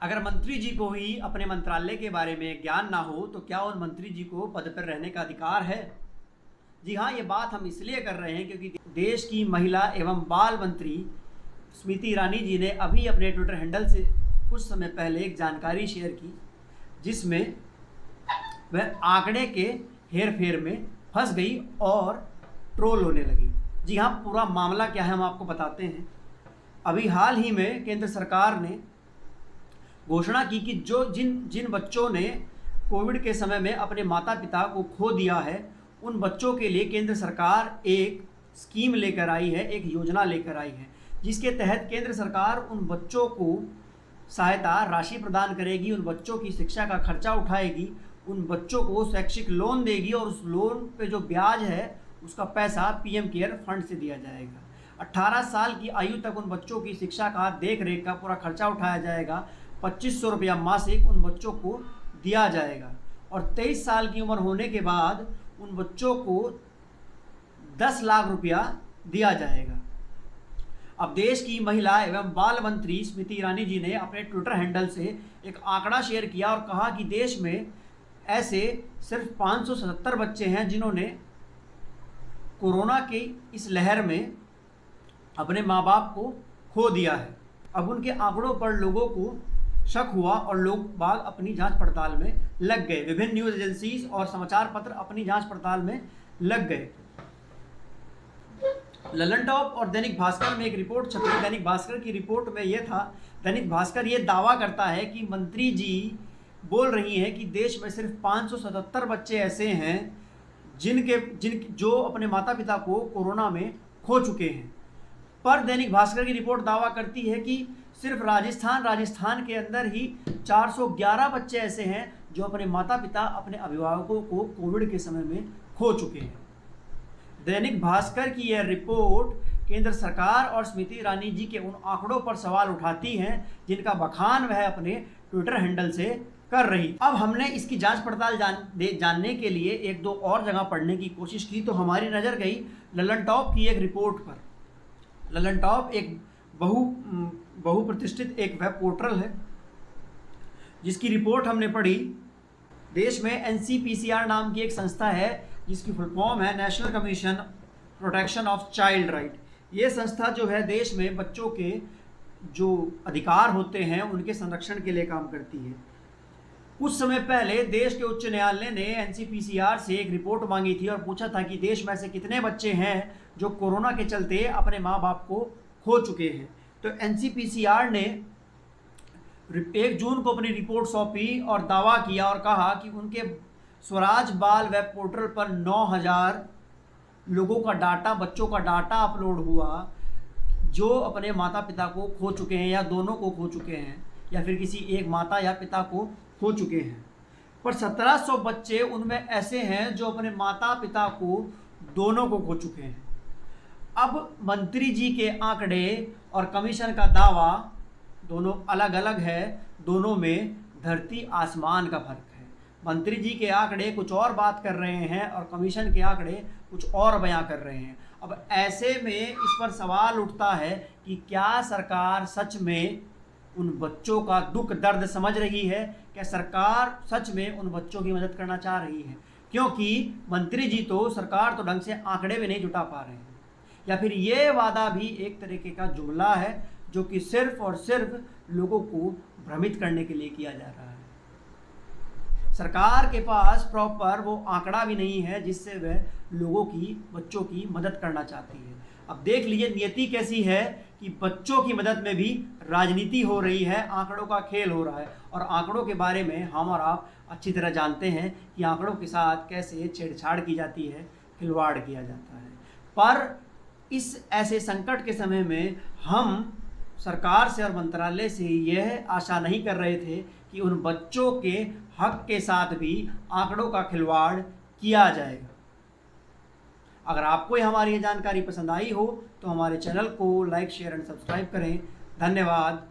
अगर मंत्री जी को ही अपने मंत्रालय के बारे में ज्ञान ना हो तो क्या उन मंत्री जी को पद पर रहने का अधिकार है? जी हाँ, ये बात हम इसलिए कर रहे हैं क्योंकि देश की महिला एवं बाल मंत्री स्मृति ईरानी जी ने अभी अपने ट्विटर हैंडल से कुछ समय पहले एक जानकारी शेयर की, जिसमें वह आंकड़े के हेरफेर में फंस गई और ट्रोल होने लगी। जी हाँ, पूरा मामला क्या है हम आपको बताते हैं। अभी हाल ही में केंद्र सरकार ने घोषणा की कि जो जिन बच्चों ने कोविड के समय में अपने माता पिता को खो दिया है, उन बच्चों के लिए केंद्र सरकार एक स्कीम लेकर आई है, एक योजना लेकर आई है, जिसके तहत केंद्र सरकार उन बच्चों को सहायता राशि प्रदान करेगी, उन बच्चों की शिक्षा का खर्चा उठाएगी, उन बच्चों को शैक्षिक लोन देगी और उस लोन पे जो ब्याज है उसका पैसा पीएम केयर फंड से दिया जाएगा। 18 साल की आयु तक उन बच्चों की शिक्षा का देख रेख का पूरा खर्चा उठाया जाएगा। 2500 रुपया मासिक उन बच्चों को दिया जाएगा और 23 साल की उम्र होने के बाद उन बच्चों को 10 लाख रुपया दिया जाएगा। अब देश की महिला एवं बाल मंत्री स्मृति ईरानी जी ने अपने ट्विटर हैंडल से एक आंकड़ा शेयर किया और कहा कि देश में ऐसे सिर्फ 577 बच्चे हैं जिन्होंने कोरोना की इस लहर में अपने माँ बाप को खो दिया है। अब उनके आंकड़ों पर लोगों को शक हुआ और लोग बाग अपनी जांच पड़ताल में लग गए। विभिन्न न्यूज़ एजेंसीज और समाचार पत्र अपनी जांच पड़ताल में लग गए। ललन टॉप और दैनिक भास्कर में एक रिपोर्ट छपी। दैनिक भास्कर की रिपोर्ट में यह था, दैनिक भास्कर ये दावा करता है कि मंत्री जी बोल रही हैं कि देश में सिर्फ 577 बच्चे ऐसे हैं जो अपने माता पिता को कोरोना में खो चुके हैं। पर दैनिक भास्कर की रिपोर्ट दावा करती है कि सिर्फ राजस्थान के अंदर ही 411 बच्चे ऐसे हैं जो अपने माता पिता, अपने अभिभावकों को कोविड के समय में खो चुके हैं। दैनिक भास्कर की यह रिपोर्ट केंद्र सरकार और स्मृति ईरानी जी के उन आंकड़ों पर सवाल उठाती हैं जिनका बखान वह अपने ट्विटर हैंडल से कर रही। अब हमने इसकी जांच पड़ताल जानने के लिए एक दो और जगह पढ़ने की कोशिश की तो हमारी नज़र गई ललन टॉप की एक रिपोर्ट पर। ललन टॉप एक बहुप्रतिष्ठित एक वेब पोर्टल है जिसकी रिपोर्ट हमने पढ़ी। देश में एनसीपीसीआर नाम की एक संस्था है जिसकी फुल फॉर्म है national commission protection of child right. ये संस्था जो है देश में बच्चों के जो अधिकार होते हैं उनके संरक्षण के लिए काम करती है। कुछ समय पहले देश के उच्च न्यायालय ने एनसीपीसीआर से एक रिपोर्ट मांगी थी और पूछा था कि देश में ऐसे कितने बच्चे हैं जो कोरोना के चलते अपने माँ बाप को खो चुके हैं। तो एनसीपीसीआर ने 1 जून को अपनी रिपोर्ट सौंपी और दावा किया और कहा कि उनके स्वराज बाल वेब पोर्टल पर 9000 लोगों का डाटा, बच्चों का डाटा अपलोड हुआ जो अपने माता पिता को खो चुके हैं या दोनों को खो चुके हैं या फिर किसी एक माता या पिता को खो चुके हैं। पर 1700 बच्चे उनमें ऐसे हैं जो अपने माता पिता को दोनों को खो चुके हैं। अब मंत्री जी के आंकड़े और कमीशन का दावा दोनों अलग अलग है, दोनों में धरती आसमान का फर्क है। मंत्री जी के आंकड़े कुछ और बात कर रहे हैं और कमीशन के आंकड़े कुछ और बयां कर रहे हैं। अब ऐसे में इस पर सवाल उठता है कि क्या सरकार सच में उन बच्चों का दुख दर्द समझ रही है? क्या सरकार सच में उन बच्चों की मदद करना चाह रही है? क्योंकि मंत्री जी तो सरकार तो ढंग से आंकड़े भी नहीं जुटा पा रहे हैं, या फिर ये वादा भी एक तरीके का जुमला है जो कि सिर्फ और सिर्फ लोगों को भ्रमित करने के लिए किया जा रहा है। सरकार के पास प्रॉपर वो आंकड़ा भी नहीं है जिससे वह लोगों की, बच्चों की मदद करना चाहती है। अब देख लीजिए नियति कैसी है कि बच्चों की मदद में भी राजनीति हो रही है, आंकड़ों का खेल हो रहा है। और आंकड़ों के बारे में हम और आप अच्छी तरह जानते हैं कि आंकड़ों के साथ कैसे छेड़छाड़ की जाती है, खिलवाड़ किया जाता है। पर इस ऐसे संकट के समय में हम सरकार से और मंत्रालय से यह आशा नहीं कर रहे थे कि उन बच्चों के हक के साथ भी आंकड़ों का खिलवाड़ किया जाएगा। अगर आपको हमारी ये जानकारी पसंद आई हो तो हमारे चैनल को लाइक, शेयर एंड सब्सक्राइब करें। धन्यवाद।